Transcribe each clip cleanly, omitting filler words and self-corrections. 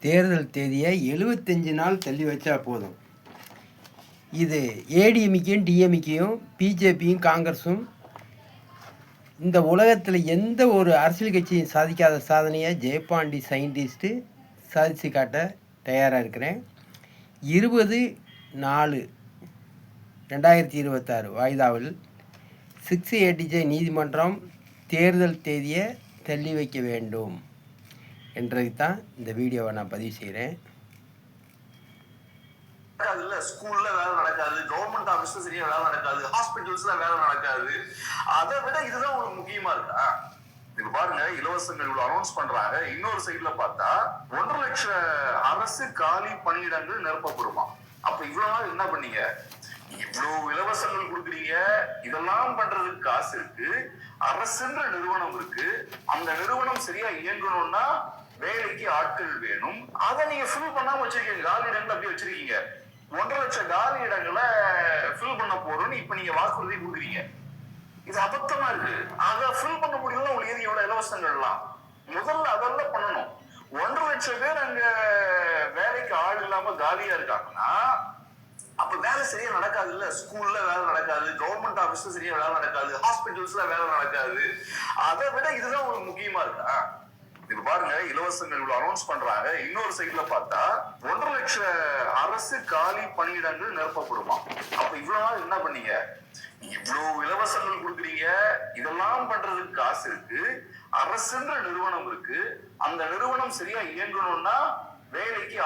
தேர்தல் தேதியை 75 நாள் தள்ளி வச்சா போதும். இது ஏடிஎம்கேயும் டிஎம்கேயும் பிஜேபியும் காங்கிரஸும் இந்த உலகத்தில் எந்த ஒரு அரசியல் கட்சியும் சாதிக்காத சாதனையை ஜெயபாண்டி சயின்டிஸ்ட்டு சாதித்து காட்ட தயாராக இருக்கிறேன். 20/4/2026 வாய்தாவில் 680J நீதிமன்றம் தேர்தல் தேதியை தள்ளி வைக்க வேண்டும் என்றது தான் இந்த வீடியோவை நான் பதிவு செய்கிறேன். ஸ்கூல்ல வேலை நடக்காது, கவர்மெண்ட் ஆபீஸ்ல சரியா வேலை நடக்காது, ஹாஸ்பிட்டல்ஸ்ல வேலை நடக்காது. அதை விட இதுதான் உங்களுக்கு முக்கியமா இருக்கா? இப்ப பாருங்க, இலவசங்கள் இவ்வளவு அனௌன்ஸ் பண்றாங்க. இன்னொரு சைட்ல பார்த்தா 1.5 லட்சம் அரசு காலி பணியிடங்கள் நிரப்பப்படுமா? அப்ப இவ்வளவு நாள் என்ன பண்ணீங்க? இவ்வளவு இலவசங்கள் கொடுக்குறீங்க, இதெல்லாம் பண்றதுக்கு காசு இருக்கு, அரசுன்ற நிறுவனம் இருக்கு, அந்த நிறுவனம் சரியா இயங்கணும்னா வேலைக்கு ஆட்கள் வேணும். அதை நீங்க ஃபில் பண்ணாம வச்சிருக்கீங்க, காலி இடங்கள் அப்படியே வச்சிருக்கீங்க. 1.5 லட்சம் காலி இடங்களை ஃபில் பண்ண போறோம்னு இப்ப நீங்க வாக்குறுதி கொடுக்குறீங்க. இது அபத்தமா இருக்கு. அதை ஃபில் பண்ண முடியல. உங்களுக்கு எது எவ்வளவு இலவசங்கள்லாம்? முதல்ல அதெல்லாம் பண்ணணும். 1.5 லட்சம் பேர் அங்க வேலைக்கு ஆள் இல்லாம காலியா இருக்காங்கன்னா அப்ப வேலை சரியா நடக்காது. இல்ல, ஸ்கூல்ல வேலை நடக்காது, கவர்மெண்ட் ஆபீஸ்ல சரியா வேலை நடக்காது, ஹாஸ்பிட்டல்ஸ்ல வேலை நடக்காது. அதை விட இதுதான் உங்களுக்கு முக்கியமா இருக்கா? இப்ப பாருங்க, இலவசங்கள் இவ்வளவு அனௌன்ஸ் பண்றாங்க. இன்னொரு சைட்ல பார்த்தா 1.5 லட்சம் அரசு காலி பணியிடங்கள் நிரப்பப்படுமா? அப்ப இவ்வளவு நாள் என்ன பண்ணீங்க? இவ்வளவு இலவசங்கள் கொடுக்குறீங்க, இதெல்லாம் பண்றதுக்கு காசு இருக்கு, அரசுன்ற நிறுவனம் இருக்கு, அந்த நிறுவனம் சரியா இயங்கணும்னா வேலைக்கு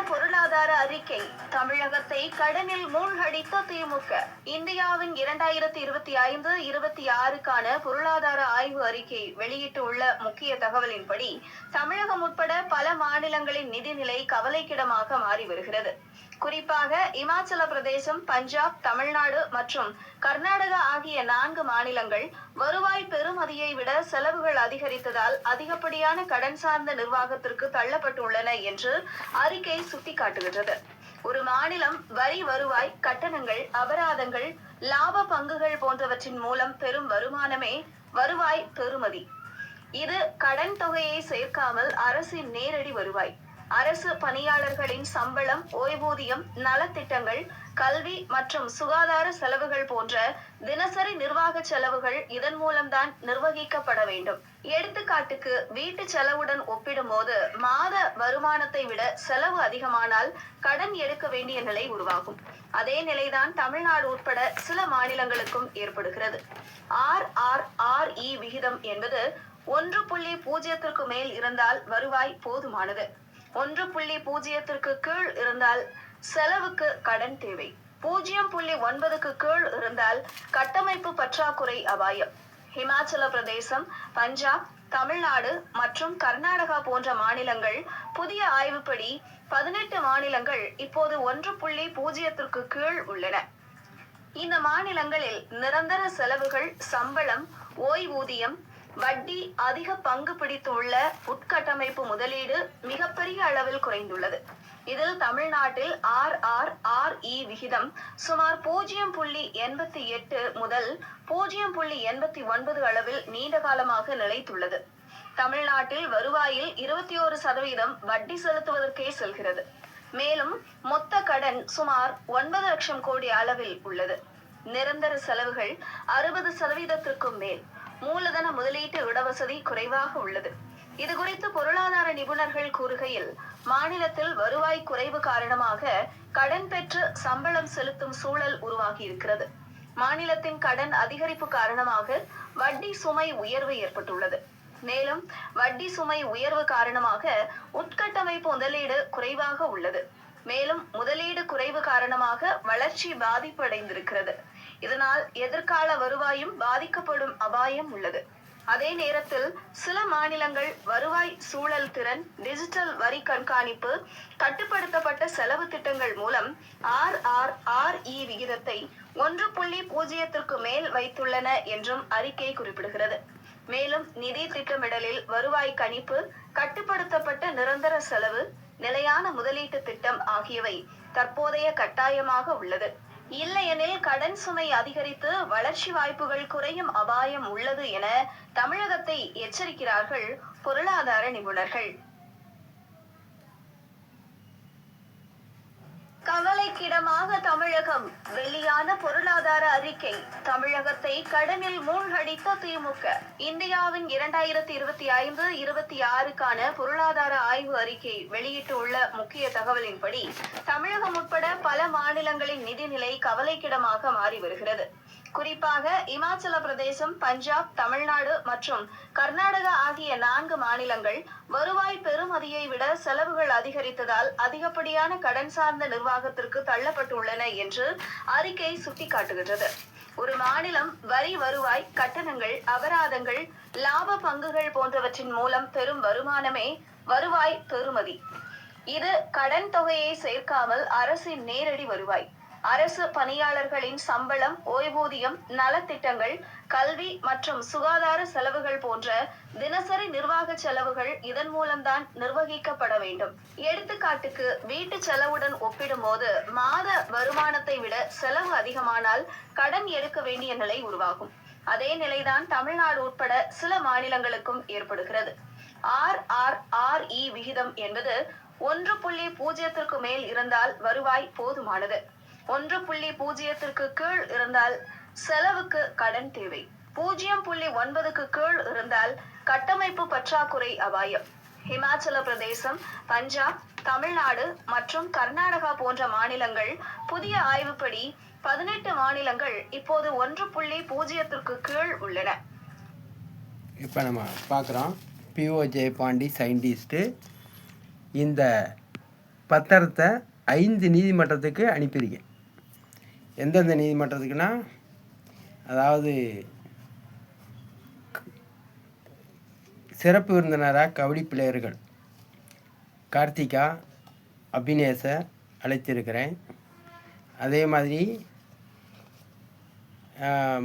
பொருளாதார அறிக்கை. தமிழகத்தை கடனில் மூழ்கடித்த திமுக. இந்தியாவின் 2025-26க்கான பொருளாதார ஆய்வு அறிக்கை வெளியிட்டுள்ள முக்கிய தகவலின்படி தமிழகம் உட்பட பல மாநிலங்களின் நிதிநிலை கவலைக்கிடமாக மாறி வருகிறது. குறிப்பாக இமாச்சல பிரதேசம், பஞ்சாப், தமிழ்நாடு மற்றும் கர்நாடகா ஆகிய 4 மாநிலங்கள் வருவாய் பெறுமதியை விட செலவுகள் அதிகரித்ததால் அதிகப்படியான கடன் சார்ந்த நிர்வாகத்திற்கு தள்ளப்பட்டுள்ளன என்று அறிக்கை சுட்டிக்காட்டுகிறது. ஒரு மாநிலம் வரி வருவாய், கட்டணங்கள், அபராதங்கள், லாப பங்குகள் போன்றவற்றின் மூலம் பெறும் வருமானமே வருவாய் பெறுமதி. இது கடன் தொகையை சேர்க்காமல் அரசின் நேரடி வருவாய். அரசு பணியாளர்களின் சம்பளம், ஓய்வூதியம், நலத்திட்டங்கள், கல்வி மற்றும் சுகாதார செலவுகள் போன்ற தினசரி நிர்வாக செலவுகள் இதன் மூலம்தான் நிர்வகிக்கப்பட வேண்டும். எடுத்துக்காட்டுக்கு, வீட்டு செலவுடன் ஒப்பிடும்போது மாத வருமானத்தை விட செலவு அதிகமானால் கடன் எடுக்க வேண்டிய நிலை உருவாகும். அதே நிலைதான் தமிழ்நாடு உட்பட சில மாநிலங்களுக்கும் ஏற்படுகிறது. RRRE விகிதம் என்பது 1.0 மேல் இருந்தால் வருவாய் போதுமானது. 1.0 கீழ் இருந்தால் செலவுக்கு கடன் தேவை. 0.9 கீழ் இருந்தால் கட்டமைப்பு பற்றாக்குறை அபாயம். இமாச்சல பிரதேசம், பஞ்சாப், தமிழ்நாடு மற்றும் கர்நாடகா போன்ற மாநிலங்கள் புதிய ஆய்வுப்படி 18 மாநிலங்கள் இப்போது 1.0 கீழ் உள்ளன. இந்த மாநிலங்களில் நிரந்தர செலவுகள், சம்பளம், ஓய்வூதியம், வட்டி அதிக பங்கு பிடித்துள்ள உட்கட்டமைப்பு முதலீடு மிகப்பெரிய அளவில் குறைந்துள்ளது. இதில் தமிழ்நாட்டில் RRRE விகிதம் சுமார் 0.88 முதல் 0.89 அளவில் நீண்ட காலமாக நிலைத்துள்ளது. தமிழ்நாட்டில் வருவாயில் 21% வட்டி செலுத்துவதற்கே செல்கிறது. மேலும் மொத்த கடன் சுமார் 9 லட்சம் கோடி அளவில் உள்ளது. நிரந்தர செலவுகள் 60%க்கும் மேல். மூலதன முதலீட்டு இடவசதி குறைவாக உள்ளது. இது குறித்து பொருளாதார நிபுணர்கள் கூறுகையில், மாநிலத்தில் வருவாய் குறைவு காரணமாக கடன் பெற்று சம்பளம் செலுத்தும் சூழல் உருவாகி இருக்கிறது. மாநிலத்தின் கடன் அதிகரிப்பு காரணமாக வட்டி சுமை உயர்வு ஏற்பட்டுள்ளது. மேலும் வட்டி சுமை உயர்வு காரணமாக உட்கட்டமைப்பு முதலீடு குறைவாக உள்ளது. மேலும் முதலீடு குறைவு காரணமாக வளர்ச்சி பாதிப்பு அடைந்திருக்கிறது. இதனால் எதிர்கால வருவாயும் பாதிக்கப்படும் அபாயம் உள்ளது. அதே நேரத்தில் சில மாநிலங்கள் வருவாய் சூழல் திறன், டிஜிட்டல் வரி கண்காணிப்பு, கட்டுப்படுத்தப்பட்ட செலவு திட்டங்கள் மூலம் RRRE விகிதத்தை 1.0 மேல் வைத்துள்ளன என்றும் அறிக்கை குறிப்பிடுகிறது. மேலும் நிதி திட்டமிடலில் வருவாய் கணிப்பு, கட்டுப்படுத்தப்பட்ட நிரந்தர செலவு, நிலையான முதலீட்டு திட்டம் ஆகியவை தற்போதைய கட்டாயமாக உள்ளது. இல்லையெனில் கடன் சுமை அதிகரித்து வளர்ச்சி வாய்ப்புகள் குறையும் அபாயம் உள்ளது என தமிழகத்தை எச்சரிக்கிறார்கள் பொருளாதார நிபுணர்கள். கவலைக்கிடமாக தமிழகம். வெளியான பொருளாதார அறிக்கை. தமிழகத்தை கடனில் மூழ்கடித்த திமுக. இந்தியாவின் 2025-26க்கான பொருளாதார ஆய்வு அறிக்கை வெளியிட்டுள்ள முக்கிய தகவலின்படி தமிழகம் உட்பட பல மாநிலங்களின் நிதிநிலை கவலைக்கிடமாக மாறி வருகிறது. குறிப்பாக இமாச்சல பிரதேசம், பஞ்சாப், தமிழ்நாடு மற்றும் கர்நாடகா ஆகிய 4 மாநிலங்கள் வருவாய் பெறுமதியை விட செலவுகள் அதிகரித்ததால் அதிகப்படியான கடன் சார்ந்த நிர்வாகத்திற்கு தள்ளப்பட்டுள்ளன என்று அறிக்கை சுட்டிக்காட்டுகிறது. ஒரு மாநிலம் வரி வருவாய், கட்டணங்கள், அபராதங்கள், லாப பங்குகள் போன்றவற்றின் மூலம் பெறும் வருமானமே வருவாய் பெறுமதி. இது கடன் தொகையை சேர்க்காமல் அரசின் நேரடி வருவாய். அரசு பணியாளர்களின் சம்பளம், ஓய்வூதியம், நலத்திட்டங்கள், கல்வி மற்றும் சுகாதார செலவுகள் போன்ற தினசரி நிர்வாக செலவுகள் இதன் மூலம்தான் நிர்வகிக்கப்பட வேண்டும். எடுத்துக்காட்டுக்கு, வீட்டு செலவுடன் ஒப்பிடும்போது மாத வருமானத்தை விட செலவு அதிகமானால் கடன் எடுக்க வேண்டிய நிலை உருவாகும். அதே நிலைதான் தமிழ்நாடு உட்பட சில மாநிலங்களுக்கும் ஏற்படுகிறது. RRRE விகிதம் என்பது 1.0க்கு மேல் இருந்தால் வருவாய் போதுமானது. 1.0க்கு கீழ் இருந்தால் செலவுக்கு கடன் தேவை. 0.9க்கு கீழ் இருந்தால் கட்டமைப்பு பற்றாக்குறை அபாயம். இமாச்சல பிரதேசம், பஞ்சாப், தமிழ்நாடு மற்றும் கர்நாடகா போன்ற மாநிலங்கள் புதிய ஆய்வுப்படி 18 மாநிலங்கள் இப்போது 1.0க்கு கீழ் உள்ளன. இப்போ நம்ம பார்க்குறோம், PO ஜெயபாண்டி சயின்டிஸ்ட்டு இந்த பத்திரத்தை 5 நீதிமன்றத்துக்கு அனுப்பியிருக்கேன். எந்தெந்த நீதிமன்றத்துக்குன்னா, அதாவது சிறப்பு விருந்தினராக கபடி பிளேயர்கள் கார்த்திகா, அபினேஷை அழைத்திருக்கிறேன். அதே மாதிரி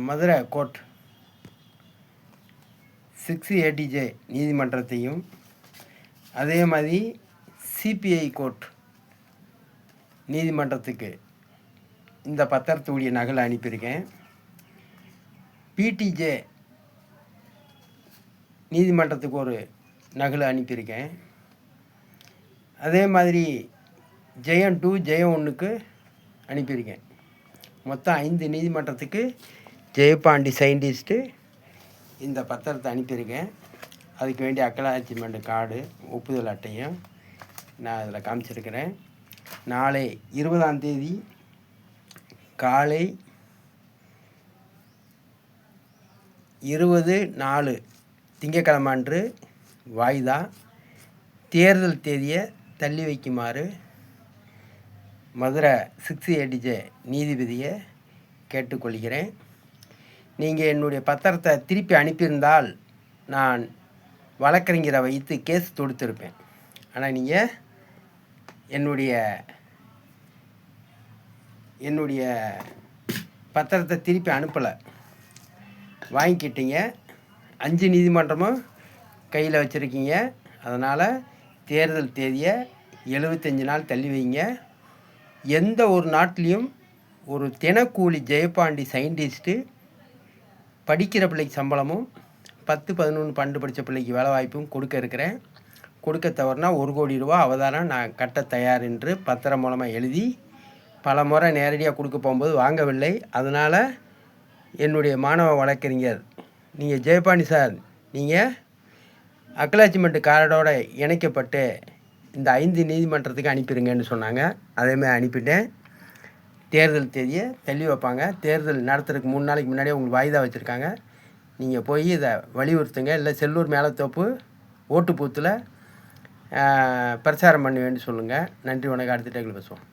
மதுரை கோர்ட் 6ATJ நீதிமன்றத்தையும், அதே மாதிரி CPI கோர்ட் நீதிமன்றத்துக்கு இந்த பத்திரத்துடைய நகல் அனுப்பியிருக்கேன். PTJ நீதிமன்றத்துக்கு ஒரு நகல் அனுப்பியிருக்கேன். அதே மாதிரி ஜெயம் 2, ஜெயம் 1க்கு அனுப்பியிருக்கேன். மொத்தம் 5 நீதிமன்றத்துக்கு ஜெயபாண்டி சயின்டிஸ்ட்டு இந்த பத்திரத்தை அனுப்பியிருக்கேன். அதுக்கு வேண்டிய அக்னாலஜ்மெண்ட் கார்டு, ஒப்புதல் அட்டையும் நான் அதில் காமிச்சிருக்கிறேன். நாளை 20ஆம் தேதி காலை 20/4 திங்கட்கிழமை அன்று வாய்தா தேர்தல் தேதியை தள்ளி வைக்குமாறு மதுரை 6ATJ நீதிபதியை கேட்டுக்கொள்கிறேன். நீங்கள் என்னுடைய பத்திரத்தை திருப்பி அனுப்பியிருந்தால் நான் வழக்கறிஞரை வைத்து கேஸ் தொடுத்திருப்பேன். ஆனால் நீங்கள் என்னுடைய பத்திரத்தை திருப்பி அனுப்பலை, வாங்கிக்கிட்டீங்க. 5 நீதிமன்றமும் கையில் வச்சுருக்கீங்க. அதனால் தேர்தல் தேதியை 75 நாள் தள்ளி வைங்க. எந்த ஒரு நாட்டிலையும் ஒரு தினக்கூலி ஜெயபாண்டி சயின்டிஸ்ட்டு படிக்கிற பிள்ளைக்கு சம்பளமும் 10, 11, 12 படித்த பிள்ளைக்கு வேலை வாய்ப்பும் கொடுக்க இருக்கிறேன். கொடுக்க தவறுனா 1 கோடி ரூபா அவதாரம் நான் கட்ட தயார் என்று பத்திரம் மூலமாக எழுதி பல முறை நேரடியாக கொடுக்க போகும்போது வாங்கவில்லை. அதனால் என்னுடைய மாணவ வழக்கறிஞர், நீங்கள் ஜெயபாண்டி சார், நீங்கள் அக்னாலஜ்மெண்ட் கார்டோடு இணைக்கப்பட்டு இந்த 5 நீதிமன்றத்துக்கு அனுப்பிடுங்கன்னு சொன்னாங்க. அதேமாதிரி அனுப்பிட்டேன். தேர்தல் தேதியை தள்ளி வைப்பாங்க. தேர்தல் நடத்துறதுக்கு 3 நாளைக்கு முன்னாடியே உங்களுக்கு வாய்தா வச்சுருக்காங்க. நீங்கள் போய் இதை வலியுறுத்துங்க. இல்லை செல்லூர் மேலத்தோப்பு ஓட்டு பூத்தில் பிரச்சாரம் பண்ணுவேன்னு சொல்லுங்கள். நன்றி, வணக்கம். அடுத்த டேக்கில் பேசுவோம்.